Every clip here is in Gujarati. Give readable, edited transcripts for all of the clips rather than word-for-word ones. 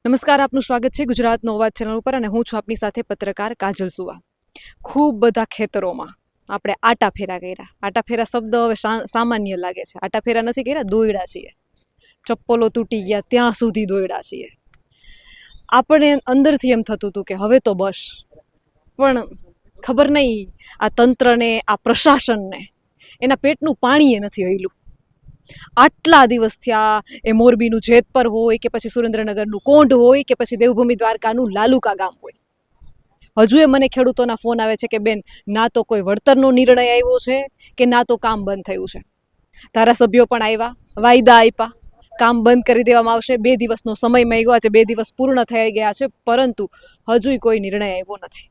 નમસ્કાર, આપનું સ્વાગત છે ગુજરાતનો અવાજ ચેનલ ઉપર અને હું છું આપની સાથે પત્રકાર કાજલ સુવા. ખૂબ બધા ખેતરોમાં આપણે આટા ફેરા કર્યા. આટા ફેરા શબ્દ હવે સામાન્ય લાગે છે. આટા ફેરા નથી કર્યા, દોયડા છીએ. ચપ્પલો તૂટી ગયા ત્યાં સુધી દોયડા છીએ. આપણે અંદરથી એમ થતું હતું કે હવે તો બસ, પણ ખબર નહીં આ તંત્રને, આ પ્રશાસનને એના પેટનું પાણી એ નથી હયલું. આટલા દિવસ થયા, એ મોરબીનું જેતપર હોય કે પછી સુરેન્દ્રનગરનું કોંઢ હોય કે પછી દેવભૂમિ દ્વારકાનું લાલુકા ગામ હોય, હજુ એ મને ખેડૂતોના ફોન આવે છે કે બેન, ના તો કોઈ વળતરનો નિર્ણય આવ્યો છે કે ના તો કામ બંધ થયું છે. ધારાસભ્યો પણ આવ્યા, વાયદા આપ્યા, કામ બંધ કરી દેવામાં આવશે, 2 દિવસનો સમય માંગ્યો, આજે 2 દિવસ પૂર્ણ થઈ ગયા છે, પરંતુ હજુય કોઈ નિર્ણય આવ્યો નથી.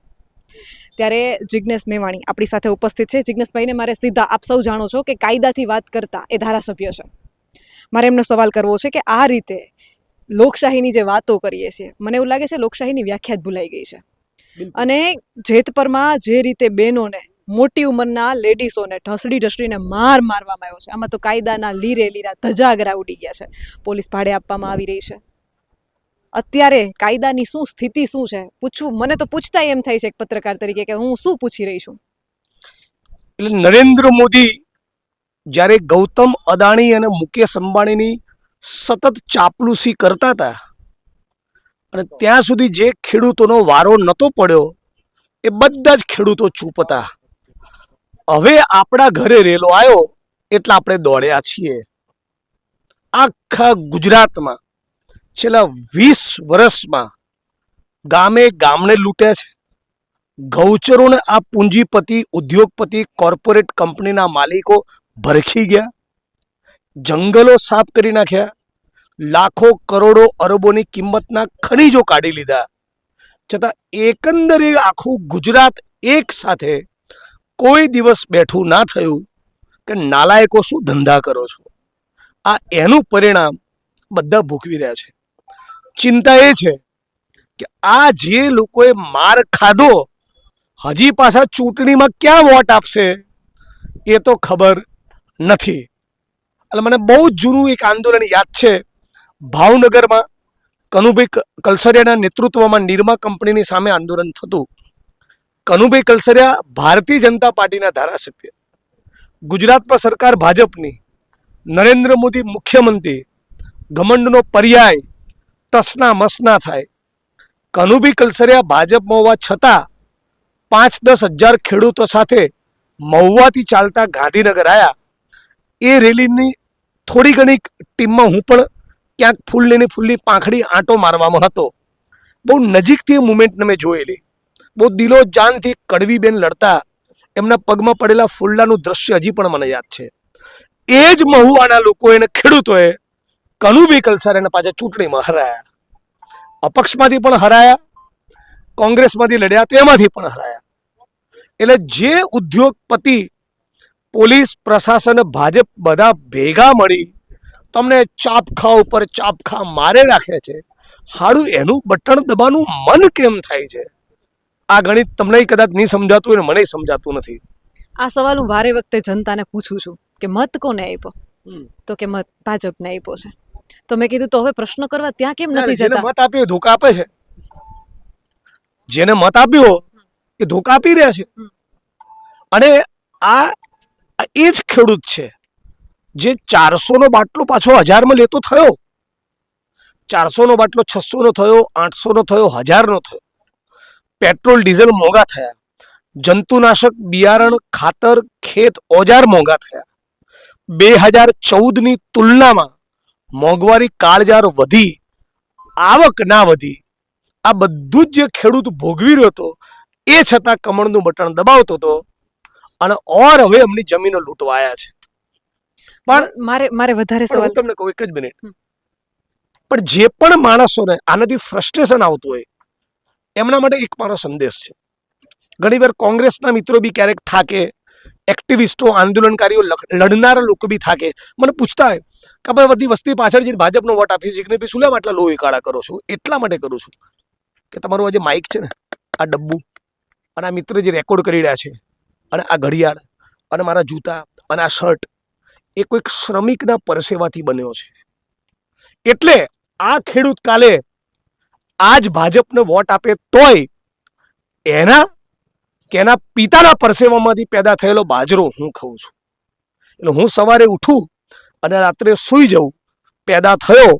ત્યારે જિજ્ઞેશ મેવાણી આપણી સાથે ઉપસ્થિત છે. જિજ્ઞેશભાઈને મારે સીધા, આપ સૌ જાણો છો કે કાયદાથી વાત કરતા એ ધારાસભ્ય છે. મારે એમનો સવાલ કરવો છે કે આ રીતે લોકશાહીની જે વાતો કરીએ છીએ, મને એવું લાગે છે લોકશાહીની વ્યાખ્યા જ ભૂલાઈ ગઈ છે. અને જેતપરમાં જે રીતે બહેનોને, મોટી ઉંમરના લેડીઝોને ઢસડીને મારવામાં આવ્યો છે, આમાં તો કાયદાના લીરા ધજાગરા ઉડી ગયા છે. પોલીસ ભાડે આપવામાં આવી રહી છે. અત્યારે કાયદાની શું સ્થિતિ શું છે પૂછવું, મને તો પૂછતા એમ થાય છે એક પત્રકાર તરીકે કે હું શું પૂછી રહી છું. એટલે નરેન્દ્ર મોદી જ્યારે ગૌતમ અદાણી અને મુકેશ અંબાણીની સતત ચાપલુસી કરતા હતા અને ત્યાં સુધી જે ખેડૂતોનો વારો નતો પડ્યો એ બધા જ ખેડૂતો ચૂપ હતા. હવે આપણા ઘરે રેલો આવ્યો એટલે આપણે દોડ્યા છીએ. આખા ગુજરાતમાં છેલ્લા 20 વર્ષમાં ગામે ગામને લૂંટ્યા છે. ગૌચરોને આ પૂંજીપતિ, ઉદ્યોગપતિ, કોર્પોરેટ કંપનીના માલિકો ભરખી ગયા. જંગલો સાફ કરી નાખ્યા. લાખો કરોડો અરબોની કિંમતના ખનીજો કાઢી લીધા. છતાં એકંદરે આખું ગુજરાત એક સાથે કોઈ દિવસ બેઠું ના થયું કે નાલાયકો શું ધંધા કરો છો. આ એનું પરિણામ બધા ભોગવી રહ્યા છે. ચિંતા એ છે કે આ જે લોકોએ માર ખાધો હજી પાછા ચૂંટણીમાં ક્યાં વોટ આપશે એ તો ખબર નથી. એટલે મને બહુ જ જૂનું એક આંદોલન યાદ છે. ભાવનગરમાં કનુભાઈ કલસરિયાના નેતૃત્વમાં નિરમા કંપનીની સામે આંદોલન થતું. કનુભાઈ કલસરિયા ભારતીય જનતા પાર્ટીના ધારાસભ્ય, ગુજરાતમાં સરકાર ભાજપની, નરેન્દ્ર મોદી મુખ્યમંત્રી, ઘમંડનો પર્યાય, ટસના મસના થાય. કનુભાઈ કલસરિયા ભાજપમાં હોવા છતાં 5-10 હજાર ખેડૂતો સાથે મહુવાથી ચાલતા ગાંધીનગર આવ્યા. એ રેલીની થોડી ઘણી ટીમમાં હું પણ ક્યાંક ફૂલની પાંખડી આંટો મારવામાં હતો. બહુ નજીકથી એ મુમેન્ટને મેં જોયેલી. બહુ દિલો જાનથી કડવીબેન લડતા, એમના પગમાં પડેલા ફૂલડાનું દ્રશ્ય હજી પણ મને યાદ છે. એ જ મહુવાના લોકોએ અને ખેડૂતોએ કનુભાઈ કલસરિયાને પાછા ચૂંટણીમાં હરાયા. અપક્ષમાંથી પણ હરાયા, કોંગ્રેસમાંથી લડ્યા તેમાંથી પણ હરાયા. એટલે જે ઉદ્યોગપતિ, પોલીસ પ્રશાસન, ભાજપ બધા ભેગા મળી તમને ચાપખા ઉપર ચાપખા મારે રાખે છે, હાડું એનું બટન દબાનું મન કેમ થાય છે? આ ગણિત તમને કદાચ નહીં સમજાતું હોય ને મને સમજાતું નથી. આ સવાલ હું વારે વખતે જનતાને પૂછું છું કે મત કોને આપ્યો, તો કે મત ભાજપને આપ્યો છે. તો મેં કીધું તો હવે પ્રશ્ન કરવા ત્યાં કેમ નથી જેને જતા? મત આપ્યો ધોકા આપે છે. જેને મત આપ્યો એ ધોકા આપી રહ્યા છે. અને આ એ જ ખેડૂત છે જે 400નો બાટલો પાછો 1000માં લેતો થયો. 400નો બાટલો 600નો થયો, 800નો થયો, 1000નો થયો. પેટ્રોલ ડીઝલ મોંઘા થયા. જંતુનાશક, બિયારણ, ખાતર, ખેત ઓજાર મોંઘા થયા. 2014ની તુલનામાં મોંઘવારી કાળજાર વધી, આવક ના વધી. આ બધું જ જે ખેડૂત ભોગવી રહ્યો હતો એ છતાં કમળનું બટન દબાવતો હતો. અને હવે એમની જમીનો લૂંટવાયા છે. પણ મારે વધારે હું સવાલ તમને કહું, એક જ મિનિટ. પણ જે પણ માણસોને આનાથી ફ્રસ્ટ્રેશન આવતું હોય એમના માટે એક મારો સંદેશ છે. ઘણીવાર કોંગ્રેસના મિત્રો બી ક્યારેક થાકે, એક્ટિવિસ્ટો, આંદોલનકારીઓ, લડનારા લોકો બી થાકે. મને પૂછતા હોય કે આપણે બધી વસ્તી પાછળ જઈને ભાજપનો વોટ આપીએ છીએ કે શું લેવા આટલા લોહી કાળા કરો છો? એટલા માટે કરું છું કે તમારું આ જે માઇક છે ને, આ ડબ્બુ અને આ મિત્ર જે રેકોર્ડ કરી રહ્યા છે, અને આ ઘડિયાળ અને મારા જૂતા અને આ શર્ટ એ કોઈક શ્રમિકના પરસેવાથી બન્યો છે. એટલે આ ખેડૂત કાલે આજ ભાજપને વોટ આપે તોય એના કે એના પિતાના પરસેવામાંથી પેદા થયેલો બાજરો હું ખાઉં છું. એટલે હું સવારે ઉઠું અને રાત્રે સૂઈ જાઉં, પેદા થયો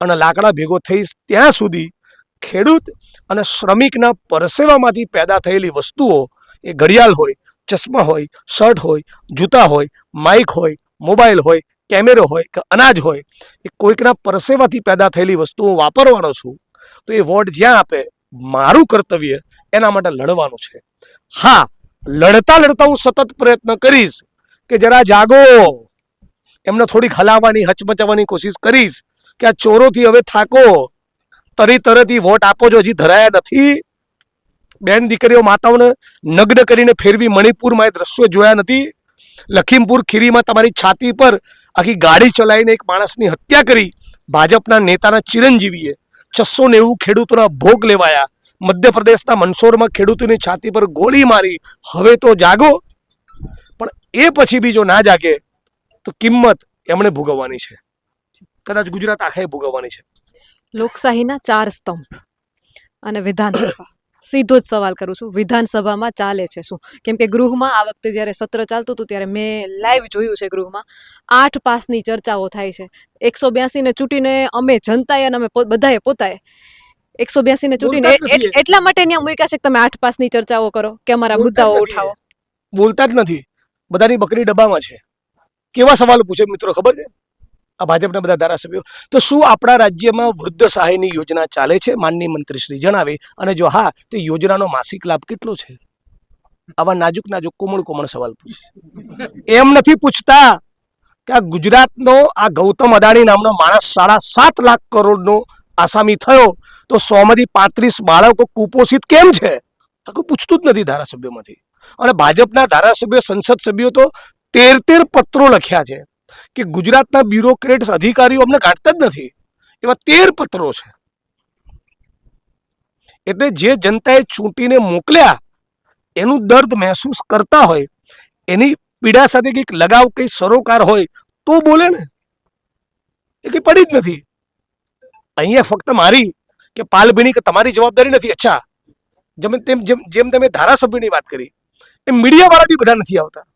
અને લાકડા ભેગો થઈશ ત્યાં સુધી ખેડૂત અને શ્રમિકના પરસેવામાંથી પેદા થયેલી વસ્તુઓ, એ ઘડિયાળ હોય, ચશ્મા હોય, શર્ટ હોય, જૂતા હોય, માઇક હોય, મોબાઈલ હોય, કેમેરો હોય કે અનાજ હોય, એ કોઈકના પરસેવાથી પેદા થયેલી વસ્તુઓ વાપરવાનો છું. તો એ વોટ જ્યાં આપે, મારું કર્તવ્ય એના માટે લડવાનું છે. હા, લડતા લડતા હું સતત પ્રયત્ન કરીશ કે જરા જાગો, એમને થોડીક હલાવવાની, હચમચાવવાની કોશિશ કરીશ કે આ ચોરોથી હવે થાકો, તરત વોટ આપો છો, હજી ધરાયા નથી. બેન દીકરીઓ માતાઓને નગ્ન કરીને ફેરવી મણિપુરમાં એ દ્રશ્યો જોયા નથી? લખીમપુર ખીરીમાં તમારી છાતી પર આખી ગાડી ચલાવીને એક માણસની હત્યા કરી ભાજપના નેતાના ચિરંજીવીએ. 690 ખેડૂતોના ભોગ લેવાયા. મધ્યપ્રદેશના મંદસૌરમાં ખેડૂતોની છાતી પર ગોળી મારી. હવે તો જાગો. પણ એ પછી બી જો ના જાગે તો કિંમત એમણે ભોગવવાની છે. કદાચ ગુજરાત આખાએ ભોગવવાની છે. લોકશાહીના 4 સ્તંભ અને વિધાનસભા. સીધો જ સવાલ કરું છું, વિધાનસભામાં ચાલે છે શું? કેમ કે ગૃહમાં આ વખતે જ્યારે સત્ર ચાલતું હતું ત્યારે મેં લાઈવ જોયું છે. ગૃહમાં 8 પાસની ચર્ચાઓ થાય છે. 182 ને ચૂંટીને અમે જનતાએ અને અમે બધાએ પોતાએ 182 ને ચૂંટીને એટલા માટે ત્યાં મૂક્યા છે કે તમે 8 પાસની ચર્ચાઓ કરો કે અમારા મુદ્દાઓ ઉઠાવો. બોલતા જ નથી. બધાની બકરી ડબ્બામાં છે. કેવા સવાલ પૂછે મિત્રો ખબર છે આ ભાજપના બધા ધારાસભ્યો? તો શું આપણા રાજ્યમાં વૃદ્ધ સહાયની યોજના ચાલે છે? માનનીય મંત્રીશ્રી જણાવે. અને જો હા, તો યોજનાનો માસિક લાભ કેટલો છે? આવા નાજુક કોમળ સવાલ પૂછે. એમ નથી પૂછતા કે આ ગુજરાતનો આ ગૌતમ અદાણી નામનો માણસ 7.5 લાખ કરોડનો આસામી થયો તો 100માંથી 35 બાળકો કુપોષિત કેમ છે? આ કોઈ પૂછતું જ નથી ધારાસભ્યોમાંથી. અને ભાજપના ધારાસભ્યો, સંસદ સભ્યો તો 13 પત્રો લખ્યા છે કે ગુજરાતના બ્યુરોક્રેટ્સ, અધિકારીઓ અમને ગાંઠતા જ નથી. એવા 13 પત્રો છે. એટલે જે જનતાએ ચૂંટીને મોકલ્યા એનું દર્દ મહેસૂસ કરતા હોય, એની પીડા સાથે કંઈક લગાવ, કંઈ સરોકાર હોય તો બોલે ને. એ કંઈ પડી જ નથી. અહીંયા ફક્ત મારી કે પાલભીની કે તમારી જવાબદારી નથી. અચ્છા, જેમ તમે ધારાસભ્યની વાત કરી એ મીડિયાવાળા બી બધા નથી આવતા.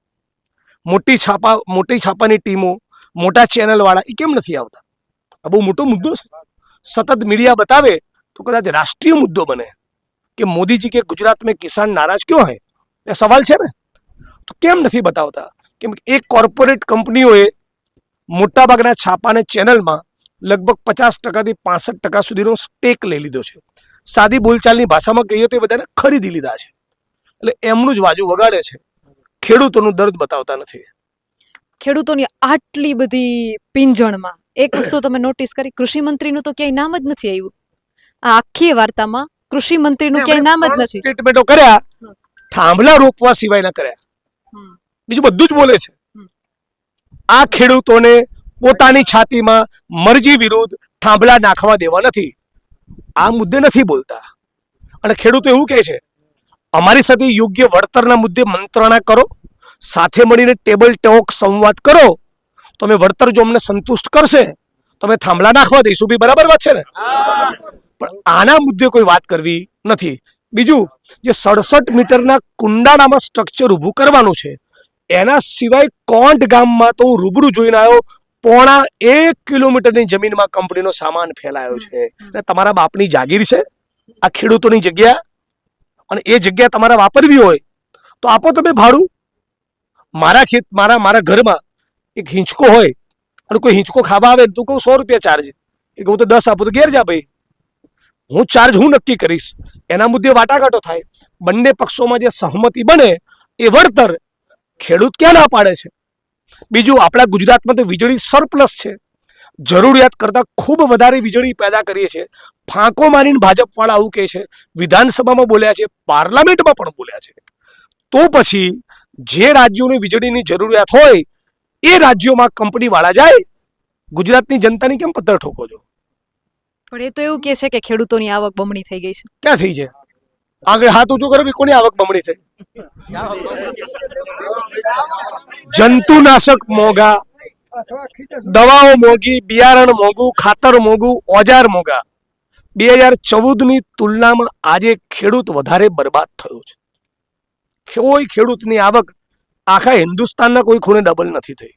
મોટી છાપાની ટીમો, મોટા ચેનલ વાળા એ કેમ નથી આવતા? આ બહુ મોટો મુદ્દો છે. સતત મીડિયા બતાવે તો કદાચ રાષ્ટ્રીય મુદ્દો બને કે મોદીજી કે ગુજરાત મેં કિસાન નારાજ ક્यों है? એ સવાલ છે ને. તો કેમ નથી બતાવતા? કેમ કે એક કોર્પોરેટ કંપનીઓએ મોટાભાગના છાપાને ચેનલમાં લગભગ 50% થી 65% સુધીનો સ્ટેક લઈ લીધો છે. સાદી બોલચાલની ભાષામાં કહીએ તો એ બધાને ખરીદી લીધા છે. એટલે એમનું જ વાજુ વગાડે છે. ખેડૂતોનું દર્દ બતાવતા નથી. ખેડૂતોની આટલી બધી પીંજણમાં એક વસ્તુ તમે નોટિસ કરી, કૃષિ મંત્રીનું તો ક્યાંય નામ જ નથી આવ્યું. આ આખી વાર્તામાં કૃષિ મંત્રીનું ક્યાંય નામ જ નથી. સ્ટેટમેન્ટો કર્યા, થાંભલા રોપવા સિવાયના કર્યા. બીજું બધું જ બોલે છે. આ ખેડૂતોને પોતાની છાતીમાં મરજી વિરુદ્ધ થાંભલા નાખવા દેવા નથી. આ મુદ્દે નથી બોલતા. અને ખેડૂતો એવું કહે છે, અમારી સાથે યોગ્ય વળતરના મુદ્દે મંત્રણા કરો, સાથે મળીને ટેબલ ટોક સંવાદ કરો, તો અમે વળતર જો અમને સંતુષ્ટ કરશે તો અમે થાંભલા નાખવા દઈશું. બી બરાબર વાત છે ને? પણ આના મુદ્દે કોઈ વાત કરવી નથી. બીજું, જે 67 મીટરના કુંડાળામાં સ્ટ્રક્ચર ઊભું કરવાનું છે, એના સિવાય કોંટ ગામમાં તો હું રૂબરૂ જોઈને આવ્યો, 1.5 કિલોમીટરની જમીનમાં કંપનીનો સામાન ફેલાયો છે. અને તમારા બાપની જાગીર છે આ ખેડૂતોની જગ્યા, અને એ જગ્યા તમારે વાપરવી હોય તો આપો તમે ભાડું. મારા ઘરમાં એક હિંચકો હોય અને કોઈ હિંચકો ખાવા આવે તો કહું 100 રૂપિયા ચાર્જ. એ કહું તો 10 આપો તો ઘેર જા ભાઈ. હું ચાર્જ હું નક્કી કરીશ. એના મુદ્દે વાટાઘાટો થાય. બંને પક્ષોમાં જે સહમતિ બને એ વળતર. ખેડૂત ક્યાં ના પાડે છે? બીજું, આપણા ગુજરાતમાં તો વીજળી સરપ્લસ છે. જરૂરિયાત કરતાં ખૂબ વધારે વીજળી પેદા કરીએ છીએ. ફાંકો મારીને ભાજપ વાળા આવું કહે છે. વિધાનસભામાં બોલ્યા છે, પાર્લામેન્ટમાં પણ બોલ્યા છે. તો પછી જે રાજ્યોને વીજળીની જરૂરિયાત હોય એ રાજ્યોમાં કંપની વાળા જાય. ગુજરાતની જનતાની કેમ પત્તર ઠોકો છો? પણ એ તો એવું કહે છે કે ખેડૂતોની આવક બમણી થઈ ગઈ છે. ક્યાં થઈ છે? આગળ હાથ ઊંચો કરો, કોની આવક બમણી થઈ? જંતુનાશક મોંઘા, દવાઓ મોંઘી, બિયારણ મોંઘું, ખાતર મોંઘું, ઓજાર મોંઘા. 2014ની તુલનામાં આજે ખેડૂત વધારે બરબાદ થયો છે. કોઈ ખેડૂતની આવક આખા હિન્દુસ્તાનના કોઈ ખૂણે ડબલ નથી થઈ,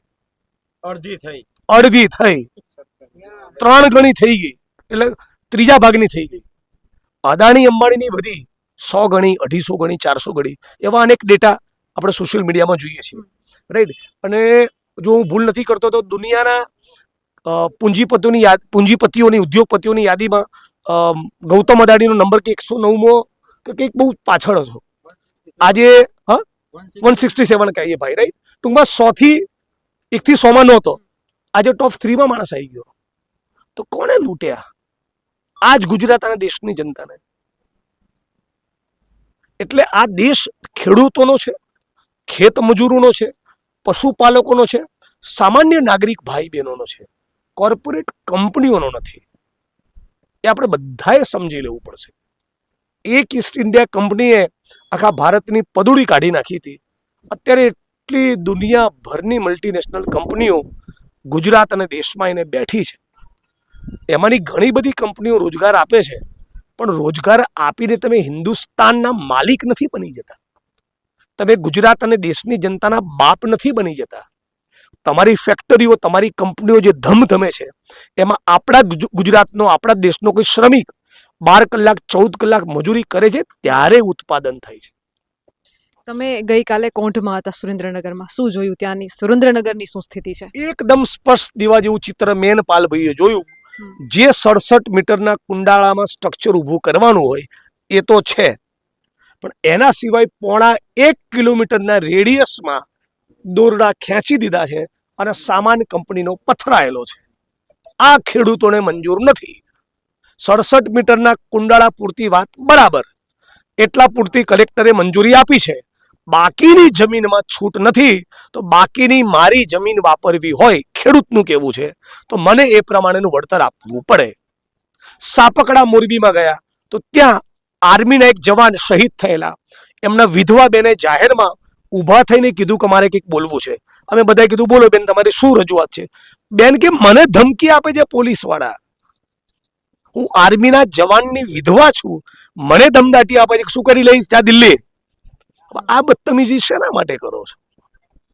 અડધી થઈ, 3 ગણી થઈ ગઈ, એટલે ત્રીજા ભાગની થઈ ગઈ. અદાણી અંબાણીની વધી 100 ગણી, 250 ગણી, 400 ગણી, એવા અનેક ડેટા આપણે સોશિયલ મીડિયામાં જોઈએ છીએ, રાઈટ. અને જો હું ભૂલ નથી કરતો તો દુનિયાના પૂંજીપતિઓની ઉદ્યોગપતિઓની યાદીમાં ગૌતમ અદાણીનો નંબર કે 109મો કે કંઈક બહુ પાછળ હતો. આજે 167 કહીએ ભાઈ, રાઈટ. ટૂંકમાં 1 થી 100માં નહોતો, આજે ટોપ 3માં માણસ આવી ગયો. તો કોણે લૂંટ્યા? આ જ ગુજરાતના દેશની જનતાને. એટલે આ દેશ ખેડૂતોનો છે, ખેત મજૂરોનો છે, પશુપાલકોનો છે, સામાન્ય નાગરિક ભાઈ બહેનોનો છે, કોર્પોરેટ કંપનીઓનો નથી. એ આપણે બધાએ સમજી લેવું પડશે. એક ઈસ્ટ ઇન્ડિયા કંપનીએ આખા ભારતની પદુડી કાઢી નાખી હતી. અત્યારે એટલી દુનિયાભરની મલ્ટીનેશનલ કંપનીઓ ગુજરાત અને દેશમાં એને બેઠી છે. એમાંની ઘણી બધી કંપનીઓ રોજગાર આપે છે, પણ રોજગાર આપીને તમે હિન્દુસ્તાનના માલિક નથી બની જતા. તમે ગુજરાત અને દેશની જનતાના બાપ નથી બની જતા. તમારી ફેક્ટરીઓ, તમારી કંપનીઓ જે ધમધમે છે, એમાં આપણા ગુજરાતનો, આપણા દેશનો કોઈ શ્રમિક 12 કલાક 14 કલાક મજૂરી કરે છે, ત્યારે ઉત્પાદન થાય છે. તમે ગઈકાલે કોંઢમાં હતા, સુરેન્દ્રનગરમાં. શું જોયું ત્યાંની, સુરેન્દ્રનગરની શું સ્થિતિ છે? એકદમ સ્પષ્ટ દીવા જેવું ચિત્ર મેનપાલભાઈએ જોયું. જે 67 મીટરના કુંડાળામાં સ્ટ્રક્ચર ઊભું કરવાનું હોય એ તો છે, પણ એના સિવાય 1.5 કિલોમીટરના રેડિયસમાં દોરડા ખેંચી દીધા છે અને સામાન કંપનીનો પથરાયેલો છે. આ ખેડૂતોને મંજૂર નથી. 67 મીટરના કુંડાળા પૂરતી વાત બરાબર, એટલા પૂરતી કલેક્ટરે મંજૂરી આપી છે. બાકીની જમીનમાં છૂટ નથી, તો બાકીની મારી જમીન વાપરવી હોય, ખેડૂતનું કેવું છે, તો મને એ પ્રમાણેનું વળતર આપવું પડે. સાપકડા મોરબીમાં ગયા તો ત્યાં આર્મીના એક જવાન શહીદ થયેલા, એમના વિધવા બેને જાહેરમાં ઊભા થઈને કીધું કે મારે કંઈક બોલવું છે. અમે બધાએ કીધું બોલો બેન, તમારી શું રજૂઆત છે? બેન કે મને ધમકી આપે છે પોલીસવાળા. હું આર્મીના જવાનની વિધવા છું, મને ધમદાટી આપે છે, શું કરી લઈશ? ત્યાં દિલ્હી. આ બદતમીજી શેના માટે કરો છો?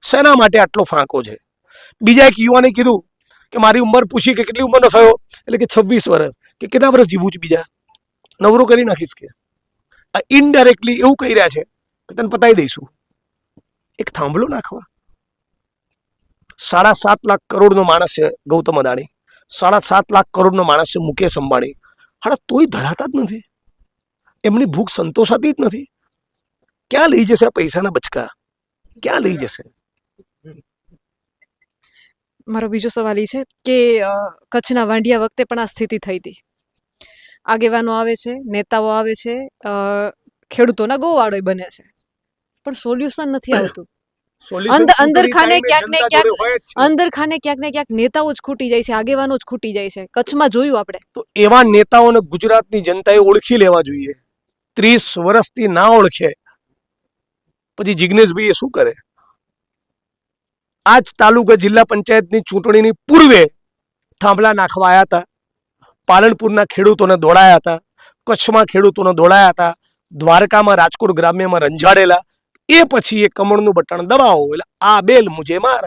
શેના માટે આટલો ફાંકો છે? બીજા એક યુવાને કીધું કે મારી ઉંમર પૂછી કે કેટલી ઉંમરનો થયો, એટલે કે 26 વર્ષ. કે કેટલા વર્ષ જીવું છું બીજા? નવરો કરી નાખીશ કે. આ ઇનડાયરેક્ટલી એવું કહી રહ્યા છે કે તને પતાવી દઈશું. એક થાંભલો નાખવા. 7.5 લાખ કરોડનો માણસ છે ગૌતમ અદાણી, 7.5 લાખ કરોડનો માણસ છે મુકેશ અંબાણી. હાડા તોય ધરાતા જ નથી. એમની ભૂખ સંતોષાતી જ નથી. ક્યાં લઈ જશે આ પૈસાના બચકા? ક્યાં લઈ જશે? મારો બીજો સવાલ એ છે કે કચ્છના વાંઢિયા વખતે પણ આ સ્થિતિ થઈ હતી. આગેવાનો આવે છે, નેતાઓ આવે છે, ખેડૂતોના ગોવાળો બને છે, પણ સોલ્યુશન નથી આવતું. અંદર ખાને ક્યાંક ને ક્યાંક નેતાઓ જ ખૂટી જાય છે, આગેવાનો જ ખૂટી જાય છે. કચ્છમાં જોયું આપણે. તો એવા નેતાઓને ગુજરાતની જનતાએ ઓળખી લેવા જોઈએ. 30 વર્ષથી ના ઓળખે પછી જિગ્નેશભાઈ શું કરે? આજ તાલુકા જિલ્લા પંચાયતની ચૂંટણીની પૂર્વે થાંભલા નાખવા આવ્યા હતા. પાલનપુરના ખેડૂતોને દોડાયા હતા, કચ્છમાં ખેડૂતોને દોડાયા હતા, દ્વારકામાં, રાજકોટ ગ્રામ્યમાં રંજાડેલા. એ પછી એ કમળનું બટન દબાવો એટલે આ બેલ મુજે માર.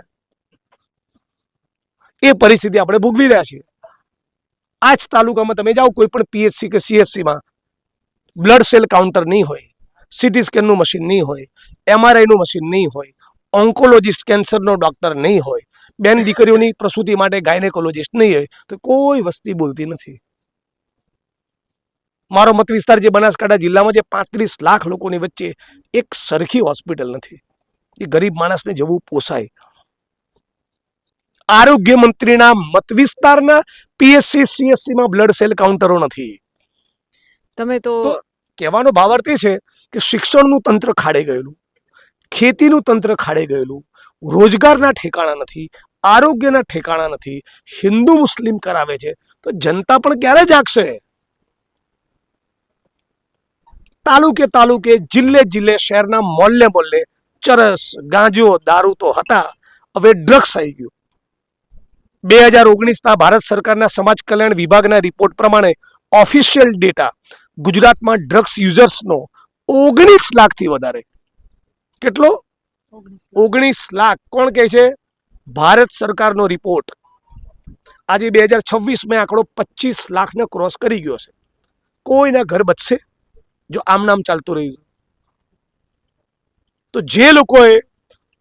એ પરિસ્થિતિ આપણે ભોગવી રહ્યા છીએ. આ જ તાલુકામાં તમે જાઓ, કોઈ પણ પીએચસી કે સીએચસીમાં બ્લડ સેલ કાઉન્ટર નહીં હોય, સીટી સ્કેનનું મશીન નહીં હોય, એમઆરઆઈનું મશીન નહીં હોય, ઓન્કોલોજિસ્ટ કેન્સરનો ડોક્ટર નહીં હોય, બેન દીકરીઓની પ્રસૂતિ માટે ગાયનેકોલોજિસ્ટ નહીં હોય, તો કોઈ વસ્તી બોલતી નથી. મારો મત વિસ્તાર જે બનાસકાંઠા જિલ્લામાં, જે 35 લાખ લોકોની વચ્ચે એક સરખી હોસ્પિટલ નથી. એ ગરીબ માણસને જવું પોસાય. આરોગ્ય મંત્રીના મત વિસ્તારના પીએચસી સીએચસીમાં બ્લડ સેલ કાઉન્ટરો નથી. તમે તો કહેવાનો ભાવાર્થ એ છે કે શિક્ષણનું તંત્ર ખાડે ગયેલું, ખેતીનું તંત્ર ખાડે ગયેલું, રોજગારના ઠેકાણા નથી, આરોગ્યના ઠેકાણા નથી, હિન્દુ મુસ્લિમ કરાવે છે, તો જનતા પણ ક્યારે જાગશે? તાલુકે તાલુકે, જિલ્લે જિલ્લે, શહેરના મોલ્લે મોલ્લે ચરસ, ગાંજો, દારૂ તો હતા, હવે ડ્રગ્સ આવી ગયું. 2019ના ભારત સરકારના સમાજ કલ્યાણ વિભાગના રિપોર્ટ પ્રમાણે ઓફિશિયલ ડેટા ગુજરાતમાં ડ્રગ્સ યુઝર્સનો 19 લાખથી વધારે. કેટલો? 19 લાખ. કોણ કહે છે? ભારત સરકારનો રિપોર્ટ. આજે 2026 આંકડો 25 લાખને ક્રોસ કરી ગયો છે. કોઈના ઘર બચશે જો આમ નામ ચાલતું રહ્યું? તો જે લોકોએ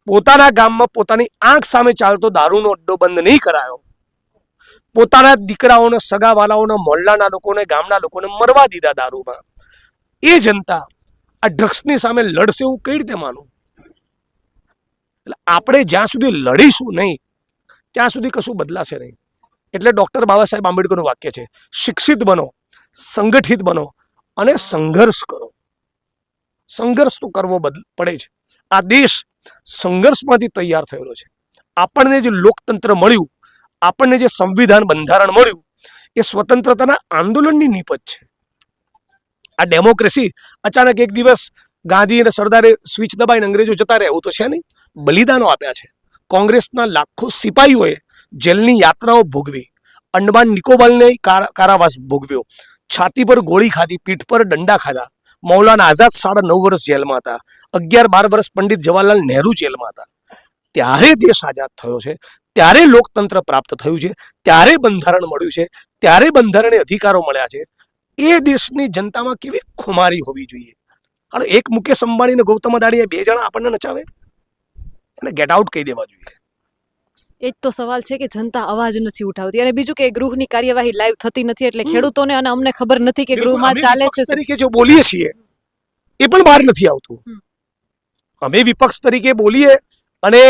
પોતાના ગામમાં પોતાની આંખ સામે ચાલતો દારૂનો અડ્ડો બંધ નહીં કરાયો, પોતાના દીકરાઓને, સગાવાલાઓને, મોહલ્લાના લોકોને, ગામના લોકોને મરવા દીધા દારૂમાં, એ જનતા આ ડ્રગ્સની સામે લડશે હું કઈ રીતે માનું? એટલે આપણે જ્યાં સુધી લડીશું નહીં ત્યાં સુધી કશું બદલાશે નહીં. એટલે ડોક્ટર બાબા સાહેબ આંબેડકરનું વાક્ય છે, શિક્ષિત બનો, સંગઠિત બનો અને સંઘર્ષ કરો. સંઘર્ષ તો કરવો પડે છે. આ દેશ સંઘર્ષમાંથી તૈયાર થયેલો છે. આપણને જે લોકતંત્ર મળ્યું, આપણને જે સંવિધાન બંધારણ મળ્યું, એ સ્વતંત્રતાના આંદોલનની નીપજ છે. આ ડેમોક્રેસી અચાનક એક દિવસ ગાંધી અને સરદારે સ્વિચ દબાઈને અંગ્રેજો જતા રહે એવું તો છે નહીં. બલિદાનો આપ્યા છે. કોંગ્રેસના લાખો સિપાહીઓએ જેલની યાત્રાઓ ભોગવી, અંડમાન નિકોબારને કારાવાસ ભોગવ્યો, છાતી પર ગોળી ખાધી, પીઠ પર દંડા ખાધા. મૌલાના આઝાદ 9.5 વર્ષ જેલમાં હતા. 11-12 વર્ષ પંડિત જવાહરલાલ નહેરુ જેલમાં હતા. ત્યારે દેશ આઝાદ થયો છે, ત્યારે લોકતંત્ર પ્રાપ્ત થયું છે, ત્યારે બંધારણ મળ્યું છે, ત્યારે બંધારણીય અધિકારો મળ્યા છે. એ દેશની જનતામાં કેવી ખુમારી હોવી જોઈએ. અને એક મુકેશ અંબાણી અને ગૌતમ અદાણી, 2 જણા આપણને નચાવે, એને ગેટ આઉટ કહી દેવા જોઈએ. એ જ તો સવાલ છે કે જનતા અવાજ નથી ઉઠાવતી. અને બીજું કે ગૃહની કાર્યવાહી લાઈવ થતી નથી એટલે ખેડૂતોને અને અમને ખબર નથી કે ગૃહમાં ચાલે છે. તરીકે જો બોલીએ છીએ એ પણ બહાર નથી આવતું. અમે વિપક્ષ તરીકે બોલીએ અને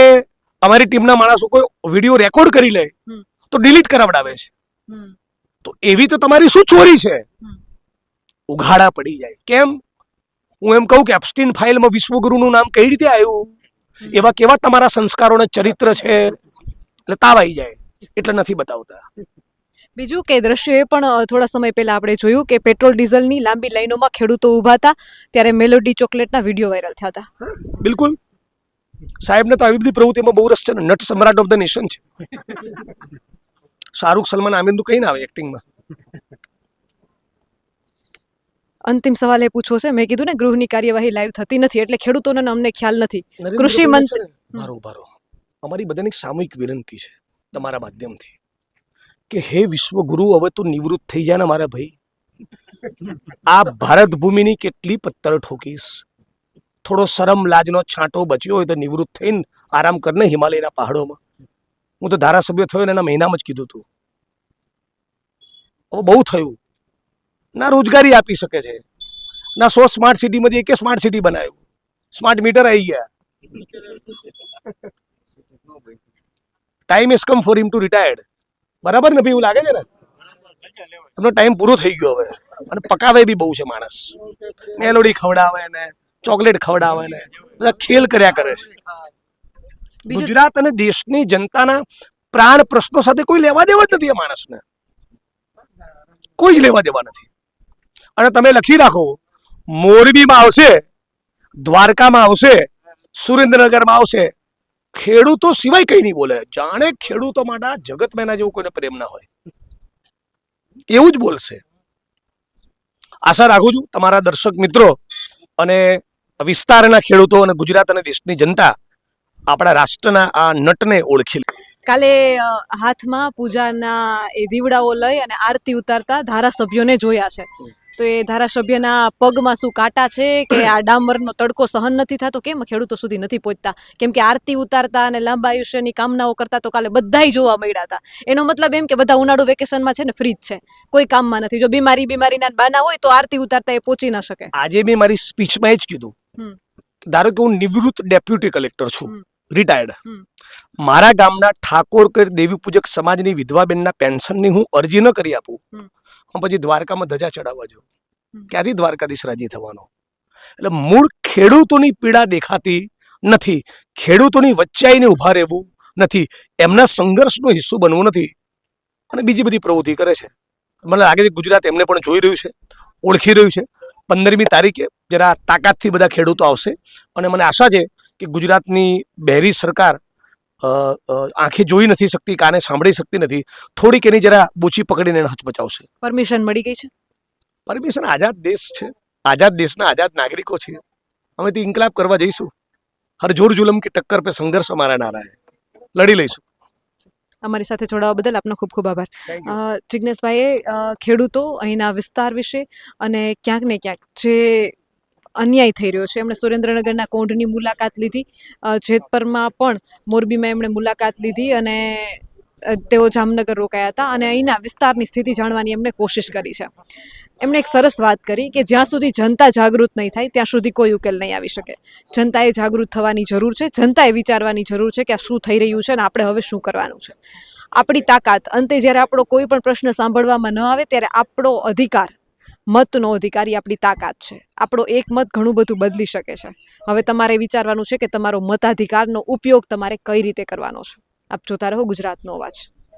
અમારી ટીમના માણસો કોઈ વિડીયો રેકોર્ડ કરી લે તો ડિલીટ કરાવડાવે છે. તો એવી તો તમારી શું ચોરી છે? ઉઘાડા પડી જાય. કેમ? હું એમ કહું કે એપ્સ્ટીન ફાઇલમાં વિશ્વગુરુનું નામ કઈ રીતે આવ્યું? એવા કેવા તમારા સંસ્કારોને ચરિત્ર છે? એટલે તાવ આવી જાય એટલે નથી બતાવતા. બીજું કે દ્રશ્ય એ પણ થોડા સમય પહેલા આપણે જોયું કે પેટ્રોલ ડીઝલની લાંબી લાઈનોમાં ખેડૂતો ઊભા હતા ત્યારે મેલોડી ચોકલેટના વિડીયો વાયરલ થયા હતા. બિલકુલ. સાહેબને તો આવી બધી પ્રવૃત્તિમાં બહુ રસ છે ને. નટ સમ્રાટ ઓફ ધ નેશન છે. શાહરૂખ, સલમાન, આમિર કઈ ના આવે એક્ટિંગમાં. અંતિમ સવાલ એ પૂછવો છે, મેં કીધું ને ગૃહની કાર્યવાહી લાઈવ થતી નથી એટલે ખેડૂતોને અમને ખ્યાલ નથી. કૃષિ મંત્રી બારો અમારી બધાની સામૂહિક વિનંતી છે તમારા માધ્યમથી કે હે વિશ્વગુરુ, હવે તું નિવૃત્ત થઈ જા ને મારા ભાઈ. આ ભારત ભૂમિની કેટલી પત્તર ઠોકીશ. થોડો શરમ લાજનો છાંટો બચ્યો હોય તો નિવૃત્ત થઈને આરામ કરને હિમાલયના પહાડોમાં. હું તો ધારાસભ્ય થયો ને એના મહિનામાં જ કીધું હતું. હવે બહુ થયું. ના રોજગારી આપી શકે છે, ના 100 સ્માર્ટ સિટીમાંથી 1 સ્માર્ટ સિટી બનાવ્યું, સ્માર્ટ મીટર આવી ગયા. Time is come for him to retired. બરાબર ને ભાઈ? એવું લાગે છે ને એમનો ટાઈમ પૂરો થઈ ગયો હવે. અને પકાવે બી બહુ છે માણસ. મેલોડી ખવડાવે ને ચોકલેટ ખવડાવે ને બધા ખેલ કર્યા કરે છે. ગુજરાત અને દેશની જનતાના પ્રાણ પ્રશ્નો સાથે કોઈ લેવા દેવા જ નથી. એ માણસને કોઈ જ લેવા દેવા નથી. અને તમે લખી રાખો, મોરબીમાં આવશે, દ્વારકામાં આવશે, સુરેન્દ્રનગરમાં આવશે, ખેડૂતો સિવાય કઈ નહીં બોલે. જાણે ખેડૂતો માટે જગત મેના જેવું કોઈને પ્રેમ ના હોય એવું જ બોલશે. આશા રાખું છું તમારા દર્શક મિત્રો અને વિસ્તારના ખેડૂતો અને ગુજરાત અને દેશની જનતા આપણા રાષ્ટ્રના આ નટને ઓળખી લે. કાલે હાથમાં પૂજાના એ દીવડાઓ લઈ અને આરતી ઉતારતા ધારાસભ્યોને જોયા છે. તો એ ધારાસભ્યના પગમાં શું કાંટા છે કે આ ડામરનો તડકો સહન નથી થતો? કેમ ખેડૂતો સુધી નથી પહોંચતા? કેમ કે આરતી ઉતારતા અને લાંબા આયુષ્યની કામનાઓ કરતા તો કાલે બધાય જોવા મળ્યા હતા. એનો મતલબ એમ કે બધા ઉનાળુ વેકેશનમાં છે ને ફ્રી જ છે, કોઈ કામમાં નથી. જો બીમારીના બાના હોય તો આરતી ઉતારતા એ પહોંચી ના શકે. આજે મેં મારી સ્પીચમાં જ કીધું, ધારો કે હું નિવૃત્ત ડેપ્યુટી કલેક્ટર છું, રિટાયર્ડ. મારા ગામના ઠાકોર કે દેવી પૂજક સમાજની વિધવાબેનના પેન્શનની હું અરજી ન કરી આપું, હું પછી દ્વારકામાં ધજા ચડાવવા જાઉં, ક્યાંથી દ્વારકાધીશ રાજી થવાનો? એટલે મૂળ ખેડૂતોની પીડા દેખાતી નથી, ખેડૂતોની વચ્ચે આવીને ઊભા રહેવું નથી, એમના સંઘર્ષનો હિસ્સો બનવું નથી, અને બીજી બધી પ્રવૃત્તિ કરે છે. મને લાગે છે ગુજરાત એમને પણ જોઈ રહ્યું છે, ઓળખી રહ્યું છે. 15મી તારીખે જરા તાકાતથી બધા ખેડૂતો આવશે અને મને આશા છે કે ગુજરાતની બહેરી સરકાર આંખે જોઈ નથી શકતી, કાને સાંભળી શકતી નથી, થોડીક એની જરા બૂચી પકડીને હચમચાવશે. પરમિશન મળી ગઈ છે? પરમિશન આઝાદ દેશ છે, આઝાદ દેશના આઝાદ નાગરિકો છીએ, અમે તો ઇન્કલાબ કરવા જઈશું. હર જોર જુલમ કી ટક્કર पे સંઘર્ષ हमारा नारा है, લડી લઈશું. અમારી સાથે જોડાવા બદલ આપનો ખૂબ ખૂબ આભાર. જિજ્ઞેશભાઈએ ખેડૂતો અહીંના વિસ્તાર વિશે અને ક્યાંક ને ક્યાંક જે અન્યાય થઈ રહ્યો છે એમણે સુરેન્દ્રનગરના કોંઢની મુલાકાત લીધી, જેતપરમાં પણ મોરબીમાં એમણે મુલાકાત લીધી અને તેઓ જામનગર રોકાયા હતા અને અહીંના વિસ્તારની સ્થિતિ જાણવાની એમણે કોશિશ કરી છે. એમણે એક સરસ વાત કરી કે જ્યાં સુધી જનતા જાગૃત નહીં થાય ત્યાં સુધી કોઈ ઉકેલ નહીં આવી શકે. જનતાએ જાગૃત થવાની જરૂર છે, જનતાએ વિચારવાની જરૂર છે કે આ શું થઈ રહ્યું છે અને આપણે હવે શું કરવાનું છે. આપણી તાકાત અંતે જ્યારે આપણો કોઈ પણ પ્રશ્ન સાંભળવામાં ન આવે ત્યારે આપણો અધિકાર, મતનો અધિકાર એ આપણી તાકાત છે. આપણો એક મત ઘણું બધું બદલી શકે છે. હવે તમારે વિચારવાનું છે કે તમારો મતાધિકારનો ઉપયોગ તમારે કઈ રીતે કરવાનો છે. આપ જોતા રહો ગુજરાતનો અવાજ.